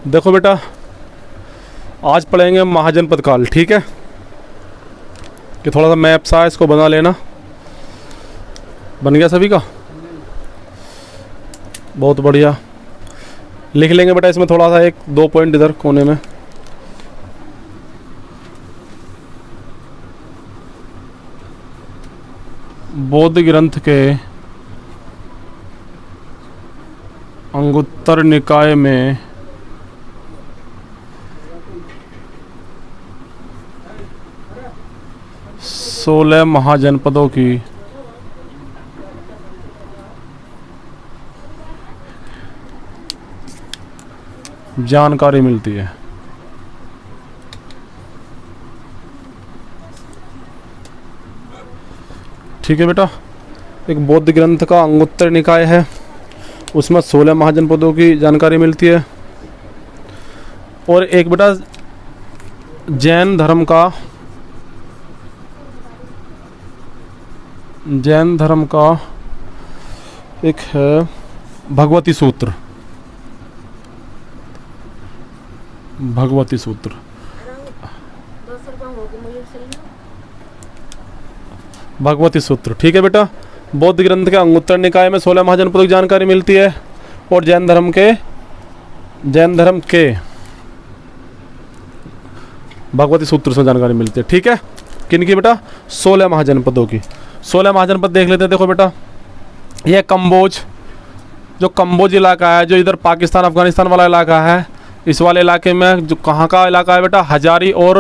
देखो बेटा, आज पढ़ेंगे महाजनपद काल, ठीक है। कि थोड़ा सा मैप सा इसको बना लेना। बन गया सभी का? बहुत बढ़िया। लिख लेंगे बेटा इसमें थोड़ा सा 1-2 पॉइंट इधर कोने में। बौद्ध ग्रंथ के अंगुत्तर निकाय में सोलह महाजनपदों की जानकारी मिलती है। ठीक है बेटा, एक बौद्ध ग्रंथ का अंगुत्तर निकाय है, उसमें 16 महाजनपदों की जानकारी मिलती है। और एक बेटा जैन धर्म का एक है भगवती सूत्र। ठीक है बेटा, बौद्ध ग्रंथ के अंगुत्तर निकाय में 16 महाजनपदों की जानकारी मिलती है। और जैन धर्म के भगवती सूत्र से जानकारी मिलती है। ठीक है, किन की बेटा? 16 महाजनपदों की। 16 महाजनपद देख लेते हैं। देखो बेटा, यह जो कंबोज इलाका है, जो इधर पाकिस्तान अफगानिस्तान वाला इलाका है, इस वाले इलाके में जो कहाँ का इलाका है बेटा? हजारी और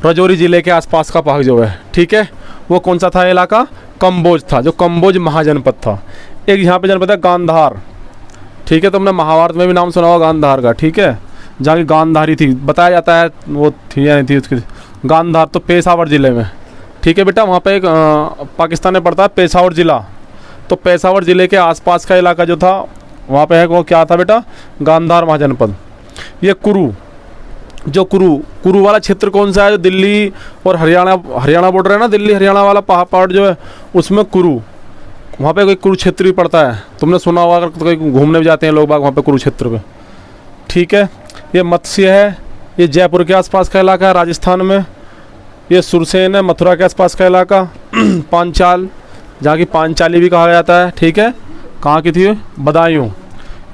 राजौरी ज़िले के आसपास का भाग जो है, ठीक है, वो कौन सा था इलाका? कंबोज था, जो कंबोज महाजनपद था। एक यहाँ पे जनपद है गांधार, ठीक है, तुमने महाभारत में भी नाम सुना होगा गांधार का, ठीक है, जहाँ की गांधारी थी, बताया जाता है वो थी या नहीं थी उसकी। गांधार तो पेशावर ज़िले में, ठीक है बेटा, वहाँ पे एक पाकिस्तान में पड़ता है पेशावर ज़िला। तो पेशावर ज़िले के आसपास का इलाका जो था वहाँ पे है, वो क्या था बेटा? गांधार महाजनपद। ये कुरु वाला क्षेत्र कौन सा है? जो दिल्ली और हरियाणा बॉर्डर है ना, दिल्ली हरियाणा वाला पहाड़ जो है, उसमें वहाँ पे कोई कुरुक्षेत्र भी पड़ता है। तुमने सुना होगा, अगर कहीं घूमने भी जाते हैं लोग बाग वहाँ पे कुरुक्षेत्र पे। ठीक है, ये मत्स्य है, ये जयपुर के आसपास का इलाका है राजस्थान में। ये सुरसेन है, मथुरा के आसपास का इलाका। पांचाल, जहाँ की पांचाली भी कहा जाता है, ठीक है, कहाँ की थी? बदायूं।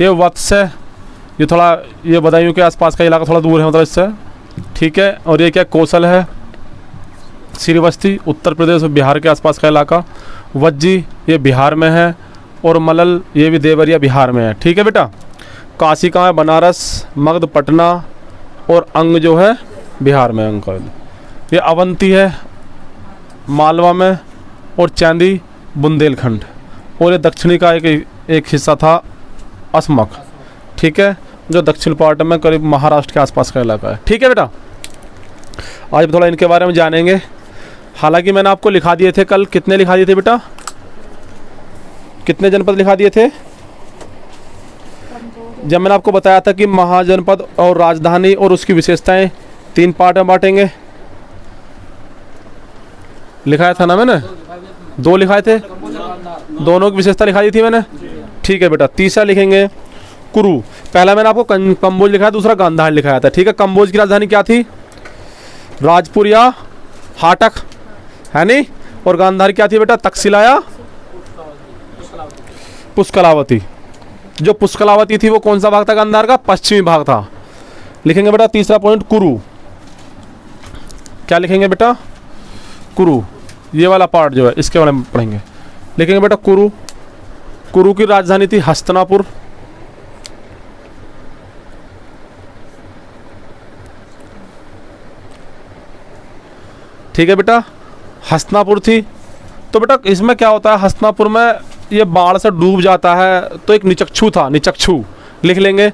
ये वत्स है, ये बदायूं के आसपास का इलाका थोड़ा दूर है मतलब इससे, ठीक है। और ये क्या? कौशल है, श्रीवस्ती उत्तर प्रदेश और बिहार के आसपास का इलाका। वज्जी ये बिहार में है, और मलल ये भी देवरिया बिहार में है। ठीक है बेटा, काशी कहाँ है? बनारस, मगध पटना, और अंग जो है बिहार में अंग। ये अवंती है मालवा में, और चांदी बुंदेलखंड। और ये दक्षिणी का एक हिस्सा था असमक, ठीक है, जो दक्षिण पार्ट में करीब महाराष्ट्र के आसपास का इलाका है। ठीक है बेटा, आज थोड़ा इनके बारे में जानेंगे। हालांकि मैंने आपको लिखा दिए थे कल, कितने लिखा दिए थे बेटा? कितने जनपद लिखा दिए थे? जब मैंने आपको बताया था कि महाजनपद और राजधानी और उसकी विशेषताएं 3 पार्ट में बांटेंगे, लिखाया था ना मैंने? 2 लिखाए थे, दोनों की विशेषता लिखा दी थी मैंने। ठीक है बेटा, तीसरा लिखेंगे कुरु। पहला मैंने आपको कंबोज लिखा है, दूसरा गांधार लिखाया था। ठीक है, कंबोज की राजधानी क्या थी? राजपुर या हाटक, है नहीं? और गांधार क्या थी बेटा? तक्षशिला या पुष्कलावती। जो पुष्कलावती थी वो कौन सा भाग था गांधार का? पश्चिमी भाग था। लिखेंगे बेटा तीसरा पॉइंट कुरु। क्या लिखेंगे बेटा? कुरु, ये वाला पार्ट जो है इसके बारे में पढ़ेंगे। लिखेंगे बेटा कुरु की राजधानी थी हस्तिनापुर। ठीक है बेटा, हस्तिनापुर थी। तो बेटा इसमें क्या होता है, हस्तिनापुर में ये बाढ़ से डूब जाता है, तो एक निचक्षु था, निचक्षु लिख लेंगे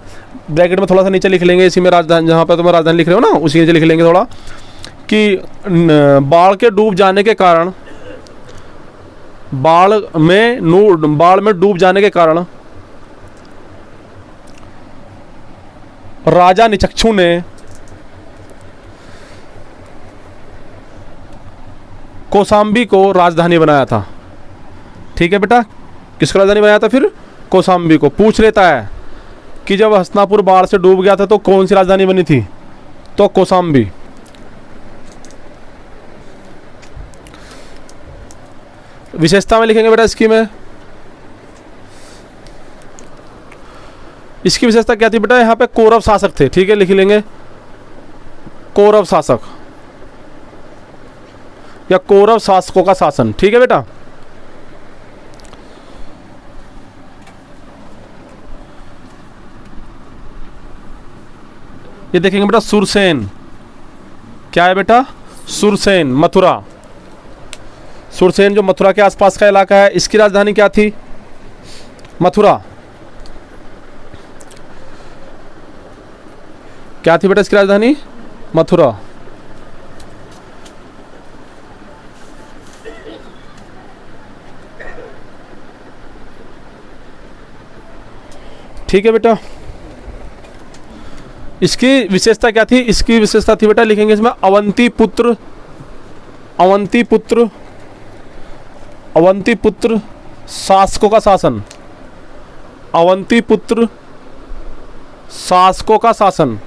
ब्रैकेट में, थोड़ा सा नीचे लिख लेंगे, इसी में राजधानी, जहाँ पे तुम राजधानी लिख रहे हो ना उसी नीचे लिख लेंगे थोड़ा, कि बाढ़ के डूब जाने के कारण, बाढ़ में डूब जाने के कारण राजा निचक्षु ने कौशाम्बी को राजधानी बनाया था। ठीक है बेटा, किसको राजधानी बनाया था फिर? कौशाम्बी को। पूछ लेता है कि जब हस्तिनापुर बाढ़ से डूब गया था तो कौन सी राजधानी बनी थी? तो कौशाम्बी। विशेषता में लिखेंगे बेटा इसकी में, इसकी विशेषता क्या थी बेटा? यहाँ पे कौरव शासक थे, ठीक है, लिख लेंगे कौरव शासक या कौरव शासकों का शासन, ठीक है बेटा। ये देखेंगे बेटा सुरसेन, क्या है बेटा? सुरसेन, मथुरा। सुरसेन जो मथुरा के आसपास का इलाका है, इसकी राजधानी क्या थी? मथुरा। क्या थी बेटा इसकी राजधानी? मथुरा। ठीक है बेटा। इसकी विशेषता क्या थी? इसकी विशेषता थी बेटा, लिखेंगे इसमें अवंती पुत्र, अवंती पुत्र, अवंती पुत्र शासकों का शासन, अवंती पुत्र शासकों का शासन,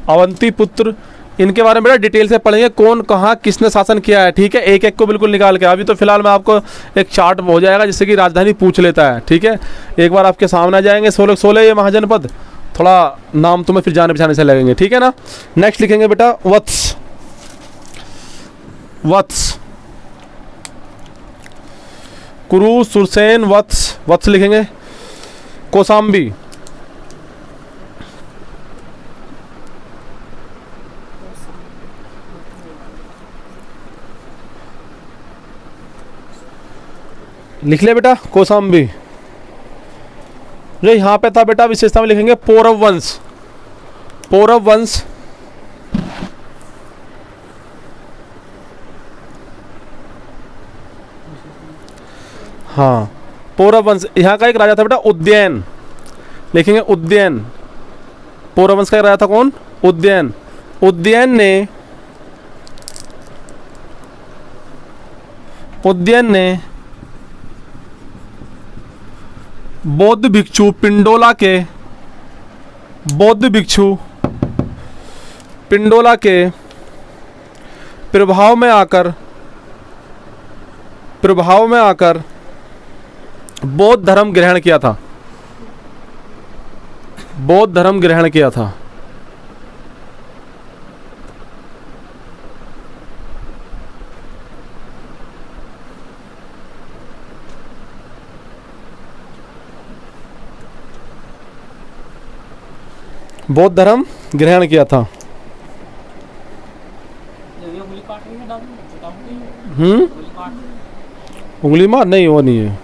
अवंती पुत्र। इनके बारे में बेटा डिटेल से पढ़ेंगे, कौन कहाँ किसने शासन किया है, ठीक है, एक एक को बिल्कुल निकाल के। अभी तो फिलहाल मैं आपको एक चार्ट हो जाएगा जिससे कि राजधानी पूछ लेता है, ठीक है, एक बार आपके सामने आ जाएंगे 16 ये महाजनपद, थोड़ा नाम तुम्हें फिर जाने पहचाने से लगेंगे, ठीक है ना। नेक्स्ट लिखेंगे बेटा वत्स, वत्स, कुरु, सुरसेन, वत्स, वत्स लिखेंगे। कौशाम्बी, लिख ले बेटा कौशाम्बी। जो यहाँ पे था बेटा विशेषता में लिखेंगे पौरव वंश, पौरव वंश, हाँ पौरव वंश। यहाँ का एक राजा था बेटा उद्यैन, लिखेंगे उद्यैन। पौरव वंश का एक राजा था कौन? उद्यैन। उद्यैन ने बौद्ध भिक्षु पिंडोला के, बौद्ध भिक्षु पिंडोला के प्रभाव में आकर बौद्ध धर्म ग्रहण किया था, बौद्ध धर्म ग्रहण किया था। बौद्ध धर्म ग्रहण किया था। उंगली मार नहीं, वो नहीं है।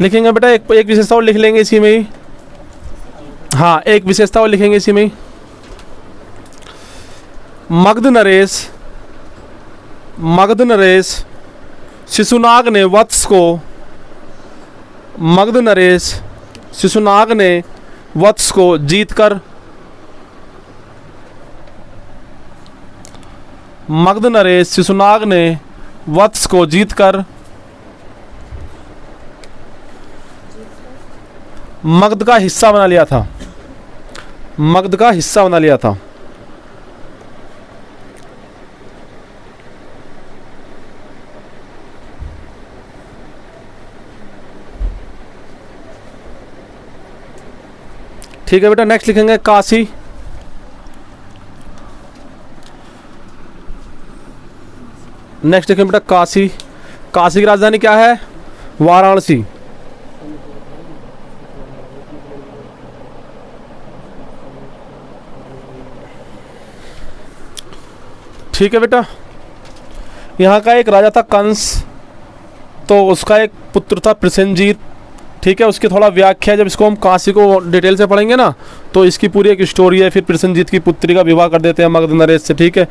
लिखेंगे बेटा एक विशेषता और लिख लेंगे इसी में ही, हाँ एक विशेषता और लिखेंगे इसी में ही। मगध नरेश शिशुनाग ने वत्स को, मगध नरेश शिशुनाग ने वत्स को जीतकर, मगध नरेश शिशुनाग ने वत्स को जीतकर मगध का हिस्सा बना लिया था, मगध का हिस्सा बना लिया था। ठीक है बेटा। नेक्स्ट लिखेंगे काशी, नेक्स्ट लिखेंगे बेटा काशी। काशी की राजधानी क्या है? वाराणसी। ठीक है बेटा। यहाँ का एक राजा था कंस, तो उसका एक पुत्र था प्रसेनजीत, ठीक है। उसकी थोड़ा व्याख्या, जब इसको हम काशी को डिटेल से पढ़ेंगे ना तो इसकी पूरी एक स्टोरी है। फिर प्रसेनजीत की पुत्री का विवाह कर देते हैं मगध नरेश से, ठीक है।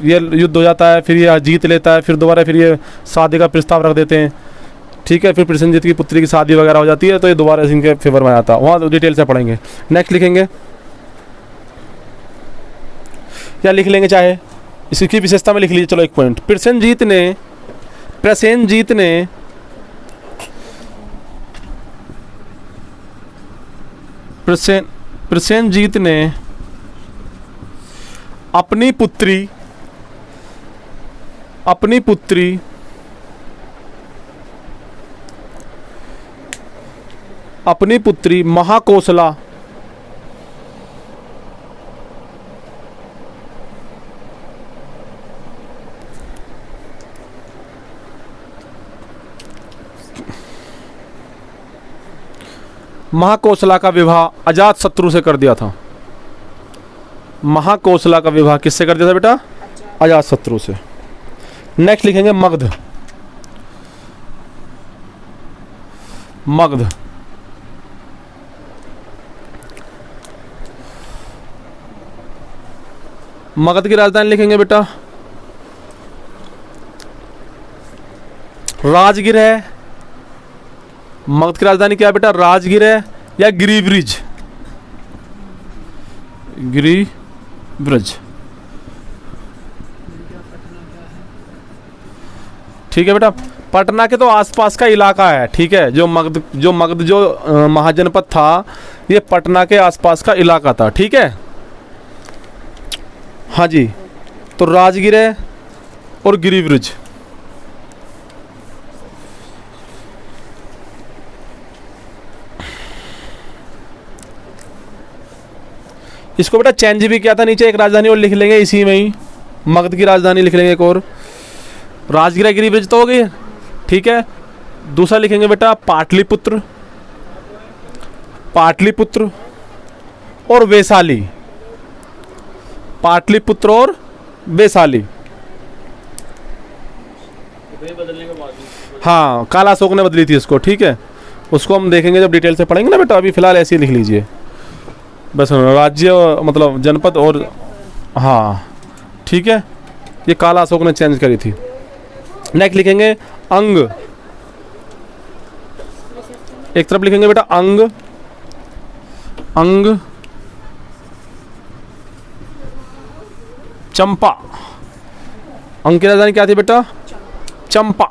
ये युद्ध हो जाता है, फिर ये जीत लेता है, फिर दोबारा फिर ये शादी का प्रस्ताव रख देते हैं, ठीक है। फिर प्रसेनजीत की पुत्री की शादी वगैरह हो जाती है, तो ये दोबारा इनके फेवर में आता है, वहाँ तो डिटेल से पढ़ेंगे। नेक्स्ट लिखेंगे, क्या लिख लेंगे चाहे इसकी विशेषता में लिख लीजिए। चलो एक पॉइंट, प्रसेनजीत ने अपनी पुत्री महाकोसला का विवाह अजातशत्रु से कर दिया था। महाकोसला का विवाह किससे कर दिया था बेटा? अजातशत्रु से। नेक्स्ट लिखेंगे मगध। मगध की राजधानी लिखेंगे बेटा राजगीर है। मगध की राजधानी क्या है बेटा? राजगीर है या गिरिब्रिज? ठीक है बेटा। पटना के तो आसपास का इलाका है, ठीक है। जो मगध महाजनपद था, ये पटना के आसपास का इलाका था, ठीक है। हाँ जी, तो राजगीर है और गिरिब्रिज। इसको बेटा चेंज भी किया था, नीचे एक राजधानी और लिख लेंगे इसी में ही, मगध की राजधानी लिख लेंगे एक और। राजगीर गिरिब्रिज तो हो गई, ठीक है। दूसरा लिखेंगे बेटा पाटलिपुत्र और वैशाली। पाटलिपुत्र और वैशाली, हाँ, काला अशोक ने बदली थी इसको, ठीक है। उसको हम देखेंगे जब डिटेल से पढ़ेंगे ना बेटा, अभी फिलहाल ऐसे ही लिख लीजिए बस। राज्य मतलब जनपद और, हाँ ठीक है, ये काला अशोक ने चेंज करी थी। नेक्स्ट लिखेंगे अंग। एक तरफ लिखेंगे बेटा अंग चंपा। अंग की राजधानी क्या थी बेटा? चंपा।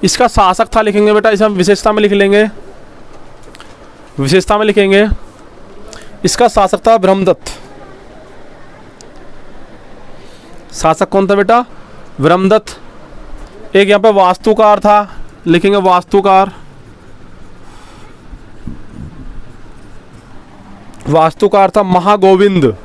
इसका शासक था, लिखेंगे बेटा, इसे हम विशेषता में लिख लेंगे। इसका शासक था ब्रह्मदत्त। शासक कौन था बेटा? ब्रह्मदत्त। एक यहाँ पे वास्तुकार था, लिखेंगे वास्तुकार था महागोविंद।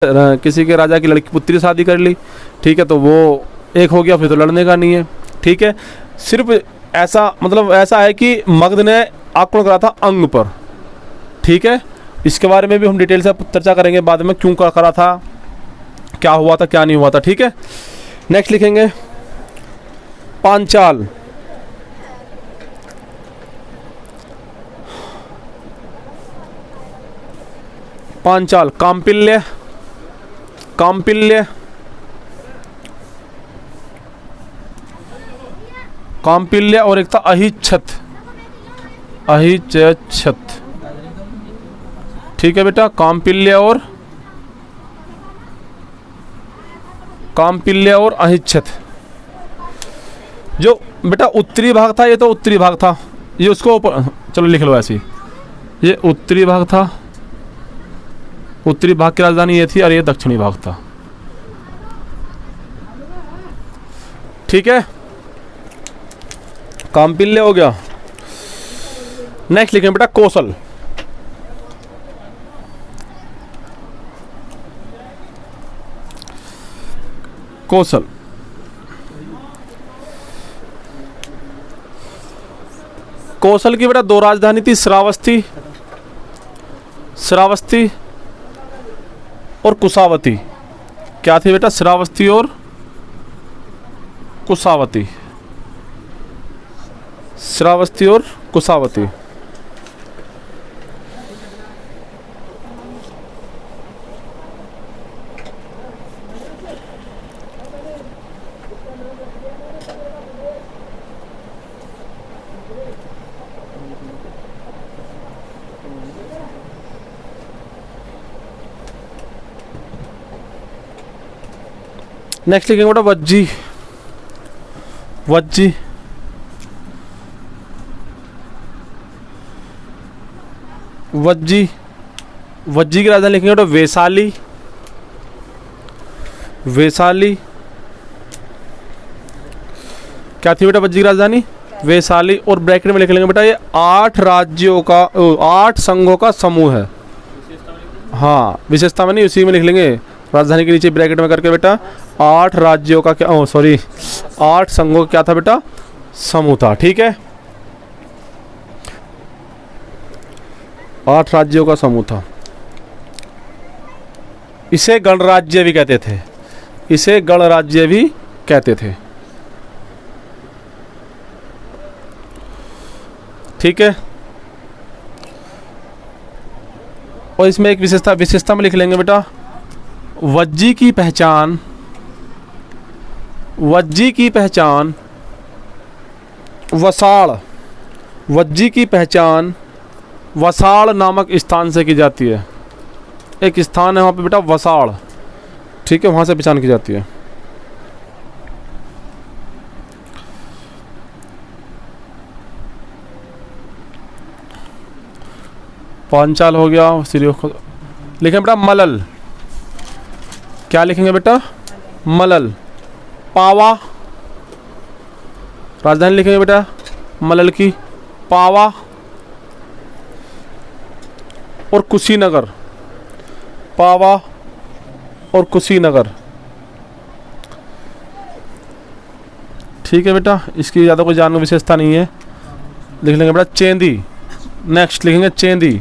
किसी के राजा की लड़की पुत्री शादी कर ली, ठीक है, तो वो एक हो गया, फिर तो लड़ने का नहीं है, ठीक है। सिर्फ ऐसा मतलब ऐसा है कि मगध ने आक्रमण करा था अंग पर, ठीक है। इसके बारे में भी हम डिटेल से चर्चा करेंगे बाद में, क्यों करा था, क्या हुआ था, क्या नहीं हुआ था, ठीक है। नेक्स्ट लिखेंगे पांचाल। काम्पिल्य और एक था अहिच्छत, ठीक है बेटा। काम्पिल्य और अहिच्छत। जो बेटा उत्तरी भाग था, ये तो उत्तरी भाग था, ये उसको चलो लिख लो ऐसे ही। ये उत्तरी भाग था, उत्तरी भाग की राजधानी ये थी, और ये दक्षिणी भाग था। ठीक है, काम्पिल्य हो गया। नेक्स्ट लिखें बेटा कौशल। कौशल कौशल की बेटा दो राजधानी थी, श्रावस्ती, श्रावस्ती और कुशावती। क्या थी बेटा? श्रावस्ती और कुशावती, श्रावस्ती और कुशावती। नेक्स्ट लिखेंगे बेटा वज्जी, वज्जी, वज्जी, वज्जी की राजधानी लिखेंगे बेटा वैशाली, वैशाली। क्या थी बेटा वज्जी की राजधानी? वैशाली। और ब्रैकेट में लिख लेंगे बेटा ये 8 राज्यों का 8 संघों का समूह है। हाँ, विशेषता में नहीं, उसी में लिख लेंगे राजधानी के नीचे ब्रैकेट में करके बेटा 8 राज्यों का क्या, 8 संघों का क्या था बेटा? समूह था। ठीक है, 8 राज्यों का समूह था। इसे गणराज्य भी कहते थे, इसे गणराज्य भी कहते थे। ठीक है, और इसमें एक विशेषता में लिख लेंगे बेटा वज्जी की पहचान, वज्जी की पहचान वसाड़, वज्जी की पहचान वसाड़ नामक स्थान से की जाती है। एक स्थान है वहाँ पे बेटा वसाड़। ठीक है, वहाँ से पहचान की जाती है। पांचाल हो गया। लिखें बेटा मलल। क्या लिखेंगे बेटा? मलल। पावा, राजधानी लिखेंगे बेटा मलल की पावा। और कुशीनगर, पावा और कुशीनगर। ठीक है बेटा, इसकी ज़्यादा कोई जानने विशेषता नहीं है। लिख लेंगे बेटा चेंदी। नेक्स्ट लिखेंगे चेंदी।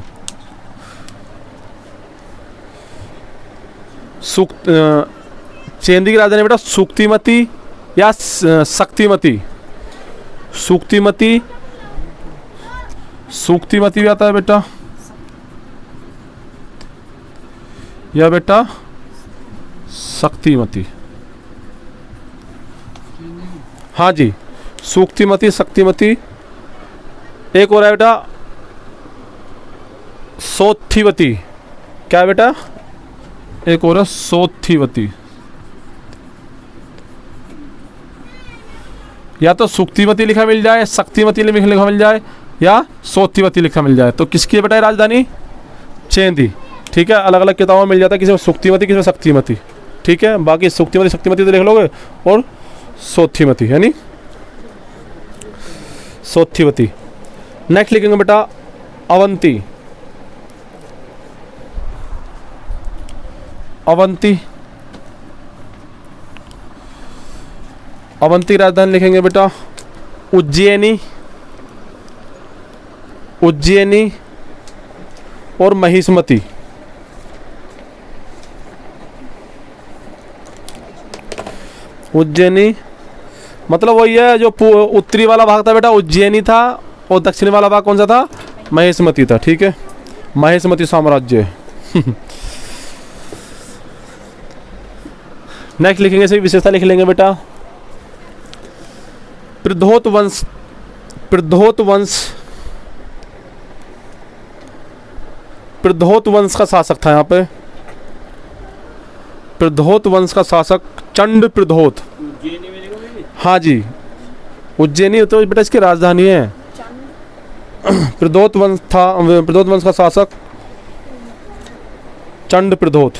चेंदी की राजधानी बेटा सुक्तिमती या शक्तिमती। सुक्तिमती, सुक्तिमती भी आता है बेटा, या बेटा शक्तिमती। हाँ जी, सुक्तिमती, शक्तिमती। एक और है बेटा सोत्थिवती। क्या बेटा? एक और है सोत्थिवती। या तो सुक्तिमती लिखा मिल जाए, शक्तिमती लिखा मिल जाए, या सोत्थिवती लिखा मिल जाए। तो किसकी है बेटा राजधानी? चेंदी। ठीक है, अलग अलग किताबों में मिल जाता है, किसी में सुक्तिमती, किसी में शक्तिमती। ठीक है, बाकी सुक्तिमती शक्तिमती तो लिख लोगे, और सोत्थिमती यानी सोत्थिवती। नेक्स्ट लिखेंगे बेटा अवंती। अवंती, अवंती राजधानी लिखेंगे बेटा उज्जैनी, उज्जैनी और महिष्मती। उज्जैनी मतलब वही है जो उत्तरी वाला भाग था बेटा उज्जैनी था, और दक्षिणी वाला भाग कौन सा था? महिष्मती था। ठीक है, महिष्मती साम्राज्य। नेक्स्ट लिखेंगे इसे विशेषता लिख लेंगे बेटा प्रद्धोत वंश। प्रद्धोत वंश, प्रद्धोत वंश का शासक था यहाँ पे। प्रद्धोत वंश का शासक चंड प्रद्धोत। हाँ जी, उज्जैनी तो बेटा इसकी राजधानी है। प्रदोत वंश था, प्रदोत वंश का शासक चंड प्रदोत।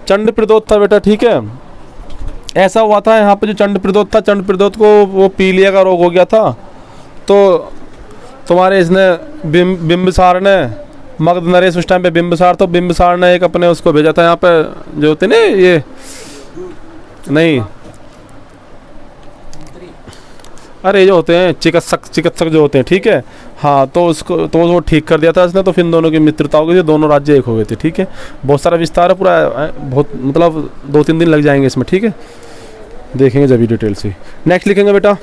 चंड प्रदोत था बेटा, ठीक है। ऐसा हुआ था यहाँ पे जो चंड प्रदोत था, चंड प्रदोत को वो पीलिया का रोग हो गया था, तो तुम्हारे इसने बिंबिसार ने, मगध नरेश उस टाइम पे बिंबिसार, तो बिंबिसार ने एक अपने उसको भेजा था यहाँ पे, जो होते ना ये, नहीं अरे जो होते हैं चिकित्सक जो होते हैं, ठीक है। हाँ, तो उसको तो वो ठीक कर दिया था इसने, तो फिर इन दोनों की मित्रता हो गई थी, दोनों राज्य एक हो गए थे, ठीक है। बहुत सारा विस्तार है पूरा, बहुत मतलब 2-3 दिन लग जाएंगे इसमें, ठीक है। देखेंगे जब भी डिटेल से। नेक्स्ट लिखेंगे बेटा,